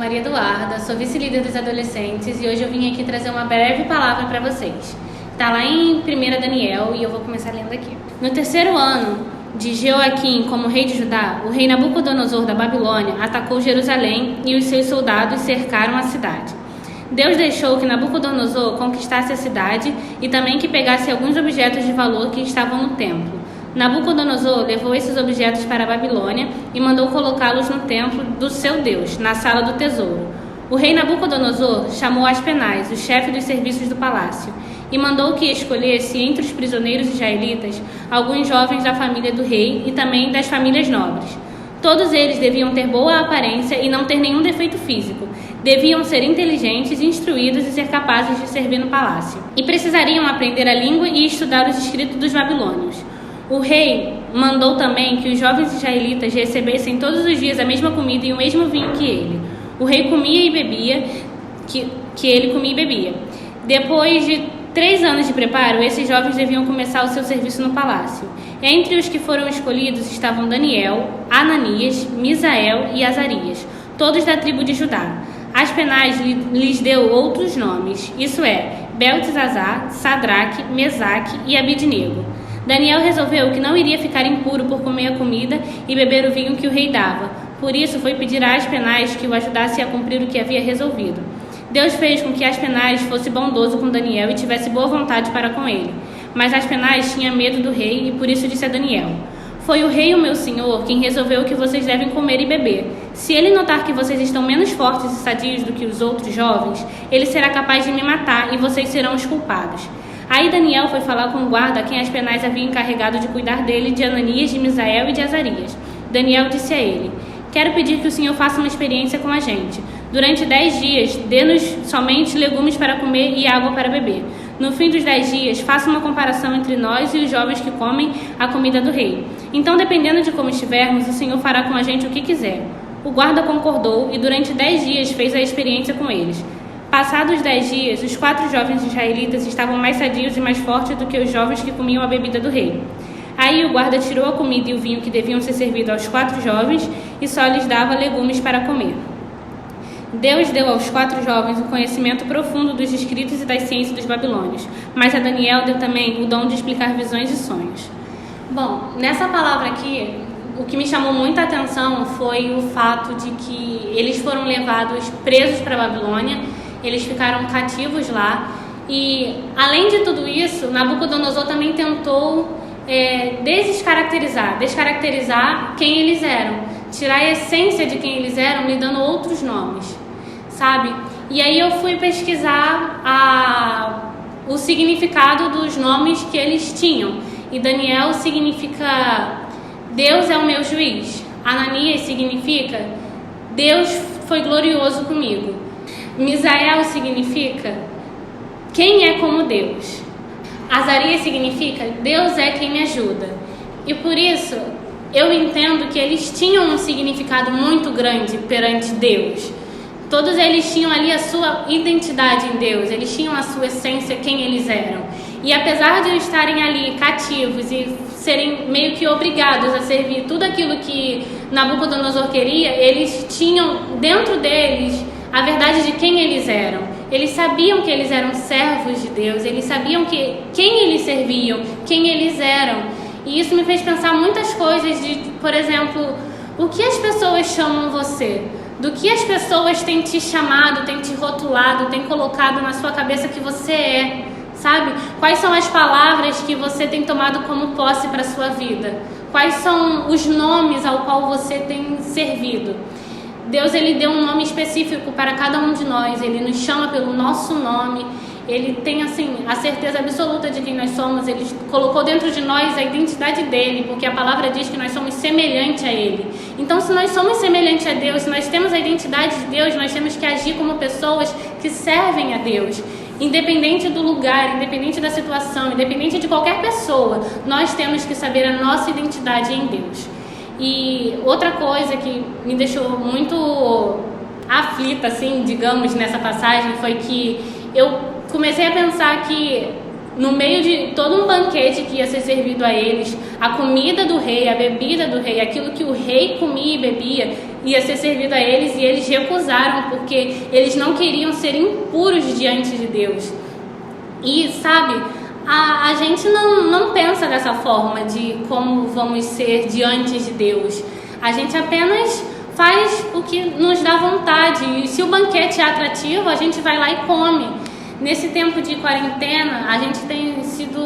Maria Eduarda, sou vice-líder dos adolescentes e hoje eu vim aqui trazer uma breve palavra para vocês. Está lá em 1 Daniel e eu vou começar lendo aqui. No terceiro ano de Jeoaquim como rei de Judá, o rei Nabucodonosor da Babilônia atacou Jerusalém e os seus soldados cercaram a cidade. Deus deixou que Nabucodonosor conquistasse a cidade e também que pegasse alguns objetos de valor que estavam no templo. Nabucodonosor levou esses objetos para a Babilônia e mandou colocá-los no templo do seu Deus, na sala do tesouro. O rei Nabucodonosor chamou Aspenaz, o chefe dos serviços do palácio, e mandou que escolhesse entre os prisioneiros israelitas alguns jovens da família do rei e também das famílias nobres. Todos eles deviam ter boa aparência e não ter nenhum defeito físico. Deviam ser inteligentes, instruídos e ser capazes de servir no palácio. E precisariam aprender a língua e estudar os escritos dos babilônios. O rei mandou também que os jovens israelitas recebessem todos os dias a mesma comida e o mesmo vinho que ele. O rei comia e bebia, que ele comia e bebia. Depois de 3 anos de preparo, esses jovens deviam começar o seu serviço no palácio. Entre os que foram escolhidos estavam Daniel, Ananias, Misael e Azarias, todos da tribo de Judá. Aspenaz lhes deu outros nomes, isso é, Beltesazar, Sadraque, Mesaque e Abidnego. Daniel resolveu que não iria ficar impuro por comer a comida e beber o vinho que o rei dava. Por isso foi pedir a Aspenaz que o ajudasse a cumprir o que havia resolvido. Deus fez com que Aspenaz fosse bondoso com Daniel e tivesse boa vontade para com ele. Mas Aspenaz tinha medo do rei e por isso disse a Daniel: "Foi o rei, o meu senhor, quem resolveu que vocês devem comer e beber. Se ele notar que vocês estão menos fortes e sadios do que os outros jovens, ele será capaz de me matar e vocês serão os culpados." Aí Daniel foi falar com o guarda a quem Aspenaz havia encarregado de cuidar dele, de Ananias, de Misael e de Azarias. Daniel disse a ele: "Quero pedir que o senhor faça uma experiência com a gente. Durante 10 dias, dê-nos somente legumes para comer e água para beber. No fim dos 10 dias, faça uma comparação entre nós e os jovens que comem a comida do rei. Então, dependendo de como estivermos, o senhor fará com a gente o que quiser." O guarda concordou e durante 10 dias fez a experiência com eles. Passados 10 dias, os 4 jovens israelitas estavam mais sadios e mais fortes do que os jovens que comiam a bebida do rei. Aí o guarda tirou a comida e o vinho que deviam ser servidos aos 4 jovens e só lhes dava legumes para comer. Deus deu aos 4 jovens o conhecimento profundo dos escritos e das ciências dos babilônios, mas a Daniel deu também o dom de explicar visões e sonhos. Bom, nessa palavra aqui, o que me chamou muita atenção foi o fato de que eles foram levados presos para a Babilônia. Eles ficaram cativos lá e, além de tudo isso, Nabucodonosor também tentou descaracterizar quem eles eram, tirar a essência de quem eles eram, lhe dando outros nomes, sabe? E aí eu fui pesquisar o significado dos nomes que eles tinham. E Daniel significa Deus é o meu juiz. Ananias significa Deus foi glorioso comigo. Misael significa quem é como Deus. Azarias significa Deus é quem me ajuda. E por isso eu entendo que eles tinham um significado muito grande perante Deus. Todos eles tinham ali a sua identidade em Deus, eles tinham a sua essência, quem eles eram. E apesar de estarem ali cativos e serem meio que obrigados a servir tudo aquilo que Nabucodonosor queria, eles tinham dentro deles a verdade de quem eles eram. Eles sabiam que eles eram servos de Deus, eles sabiam quem eles serviam, quem eles eram. E isso me fez pensar muitas coisas de, por exemplo, o que as pessoas chamam você? Do que as pessoas têm te chamado, têm te rotulado, têm colocado na sua cabeça que você é, sabe? Quais são as palavras que você tem tomado como posse para a sua vida? Quais são os nomes ao qual você tem servido? Deus, ele deu um nome específico para cada um de nós, ele nos chama pelo nosso nome, ele tem assim a certeza absoluta de quem nós somos, ele colocou dentro de nós a identidade dele, porque a palavra diz que nós somos semelhantes a ele. Então, se nós somos semelhantes a Deus, se nós temos a identidade de Deus, nós temos que agir como pessoas que servem a Deus. Independente do lugar, independente da situação, independente de qualquer pessoa, nós temos que saber a nossa identidade em Deus. E outra coisa que me deixou muito aflita, assim, digamos, nessa passagem, foi que eu comecei a pensar que no meio de todo um banquete que ia ser servido a eles, a comida do rei, a bebida do rei, aquilo que o rei comia e bebia, ia ser servido a eles, e eles recusaram, porque eles não queriam ser impuros diante de Deus. E sabe, a gente não pensa dessa forma de como vamos ser diante de Deus. A gente apenas faz o que nos dá vontade, e se o banquete é atrativo, a gente vai lá e come. Nesse tempo de quarentena, a gente tem sido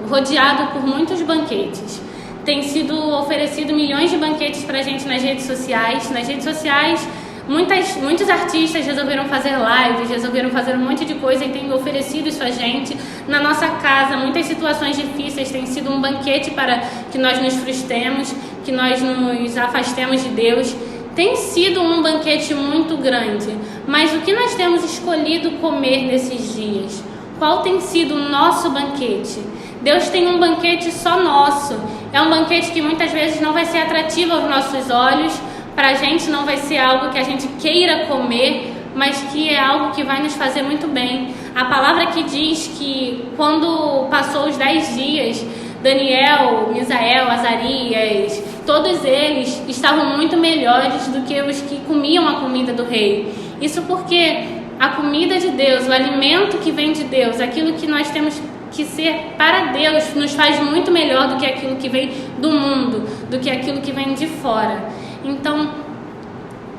rodeado por muitos banquetes. Tem sido oferecido milhões de banquetes pra gente nas redes sociais. Nas redes sociais, muitos artistas resolveram fazer lives, resolveram fazer um monte de coisa e têm oferecido isso a gente. Na nossa casa, muitas situações difíceis têm sido um banquete para que nós nos frustremos, que nós nos afastemos de Deus. Tem sido um banquete muito grande, mas o que nós temos escolhido comer nesses dias? Qual tem sido o nosso banquete? Deus tem um banquete só nosso. É um banquete que muitas vezes não vai ser atrativo aos nossos olhos, para a gente não vai ser algo que a gente queira comer, mas que é algo que vai nos fazer muito bem. A palavra que diz que quando passou os 10 dias, Daniel, Misael, Azarias, todos eles estavam muito melhores do que os que comiam a comida do rei. Isso porque a comida de Deus, o alimento que vem de Deus, aquilo que nós temos que ser para Deus, nos faz muito melhor do que aquilo que vem do mundo, do que aquilo que vem de fora. Então,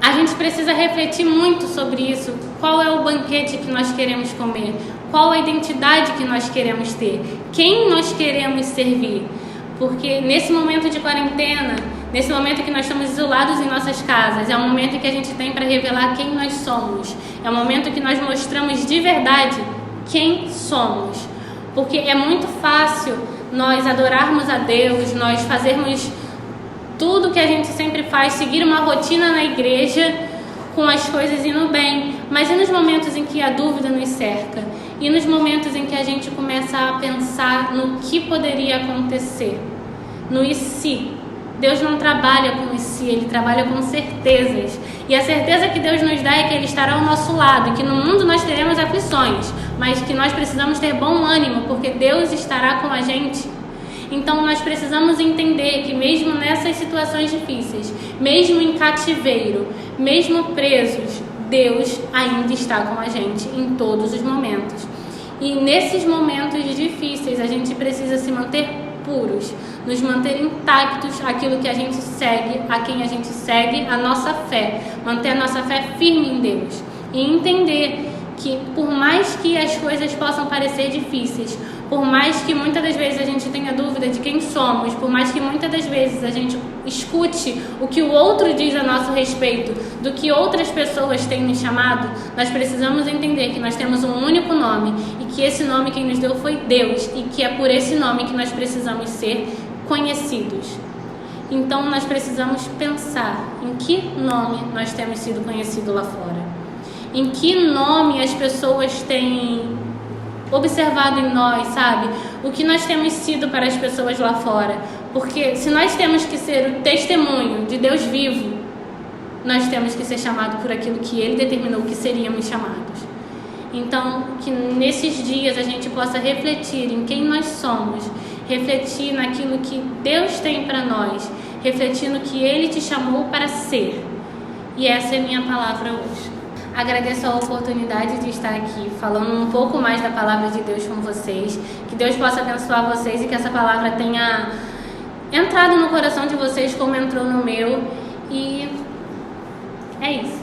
a gente precisa refletir muito sobre isso. Qual é o banquete que nós queremos comer? Qual a identidade que nós queremos ter? Quem nós queremos servir? Porque nesse momento de quarentena, nesse momento que nós estamos isolados em nossas casas, é um momento que a gente tem para revelar quem nós somos. É um momento que nós mostramos de verdade quem somos. Porque é muito fácil nós adorarmos a Deus, nós fazermos tudo que a gente sempre faz, seguir uma rotina na igreja, com as coisas indo bem, mas e nos momentos em que a dúvida nos cerca? E nos momentos em que a gente começa a pensar no que poderia acontecer? No e se? Deus não trabalha com e se, Ele trabalha com certezas. E a certeza que Deus nos dá é que Ele estará ao nosso lado, que no mundo nós teremos aflições, mas que nós precisamos ter bom ânimo, porque Deus estará com a gente. Então nós precisamos entender que mesmo nessas situações difíceis, mesmo em cativeiro, mesmo presos, Deus ainda está com a gente em todos os momentos. E nesses momentos difíceis a gente precisa se manter puros, nos manter intactos àquilo que a gente segue, a quem a gente segue, a nossa fé, manter a nossa fé firme em Deus e entender que por mais que as coisas possam parecer difíceis, por mais que muitas das vezes a gente tenha dúvida de quem somos, por mais que muitas das vezes a gente escute o que o outro diz a nosso respeito, do que outras pessoas têm nos chamado, nós precisamos entender que nós temos um único nome e que esse nome quem nos deu foi Deus e que é por esse nome que nós precisamos ser conhecidos. Então nós precisamos pensar em que nome nós temos sido conhecidos lá fora. Em que nome as pessoas têm observado em nós, sabe? O que nós temos sido para as pessoas lá fora. Porque se nós temos que ser o testemunho de Deus vivo, nós temos que ser chamados por aquilo que Ele determinou que seríamos chamados. Então, que nesses dias a gente possa refletir em quem nós somos, refletir naquilo que Deus tem para nós, refletir no que Ele te chamou para ser. E essa é a minha palavra hoje. Agradeço a oportunidade de estar aqui falando um pouco mais da palavra de Deus com vocês. Que Deus possa abençoar vocês e que essa palavra tenha entrado no coração de vocês como entrou no meu. E é isso.